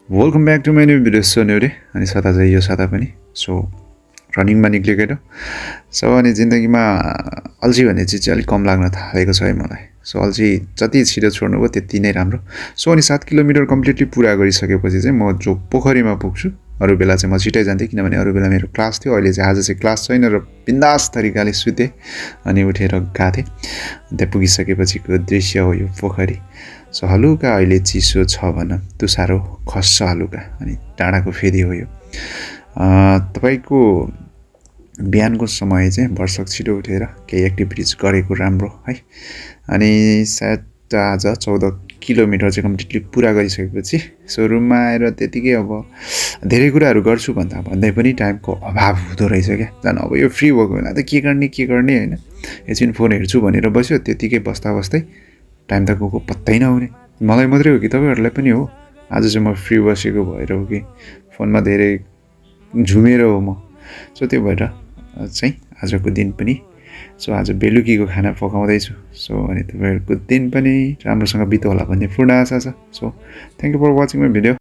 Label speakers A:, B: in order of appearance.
A: Welcome back to my new video. So न्युरे अनि साता चाहिँ यो साता पनि सो रनिङमा निक्लेको सो अनि जिन्दगीमा अल्छी भन्ने चिज चाहिँ अलिक कम लाग्न थालेको छ है मलाई। सो अल्छी जति छिटो छोड्नु भयो त्यति नै राम्रो। सो अनि 7 किलोमिटर कम्प्लिटली पुरा गरिसकेपछि चाहिँ म जो पोखरीमा पुग्छु। अरू बेला चाहिँ म छिटै जान्थेँ किनभने अरू बेला मेरो क्लास थियो। अहिले चाहिँ आज चाहिँ क्लास छैन र बिन्दास तरिकाले सुतेँ अनि उठेर गएको थिएँ। त्यहाँ पुगिसकेपछिको दृश्य हो यो पोखरी। सो हलुका अहिले चिसो छ भनौँ, तुसारो खस्छ हलुका अनि डाँडाको फेरि हो यो। तपाईँको बिहानको समय चाहिँ भरसक छिटो उठेर केही एक्टिभिटिज गरेको राम्रो है। अनि सायद आज 14 किलोमिटर चाहिँ कम्प्लिटली पुरा गरिसकेपछि सो रुममा आएर त्यतिकै अब धेरै कुराहरू गर्छु भन्दै पनि टाइमको अभाव हुँदो रहेछ क्या। झन् अब यो फ्री भएको बेला त के गर्ने होइन, एकछिन फोन हेर्छु भनेर बस्यो, त्यतिकै बस्दा बस्दै टाइम त गएको पत्तै नहुने। मलाई मात्रै हो कि तपाईँहरूलाई पनि हो? आज चाहिँ म फ्री बसेको भएर हो कि फोनमा धेरै झुमेर हो म। सो त्यो भएर चाहिँ आजको दिन पनि सो आज बेलुकीको खाना पकाउँदैछु। सो अनि तपाईँहरूको दिन पनि राम्रोसँग बित्यो होला भन्ने पूर्ण आशा छ। So thank you for watching my video.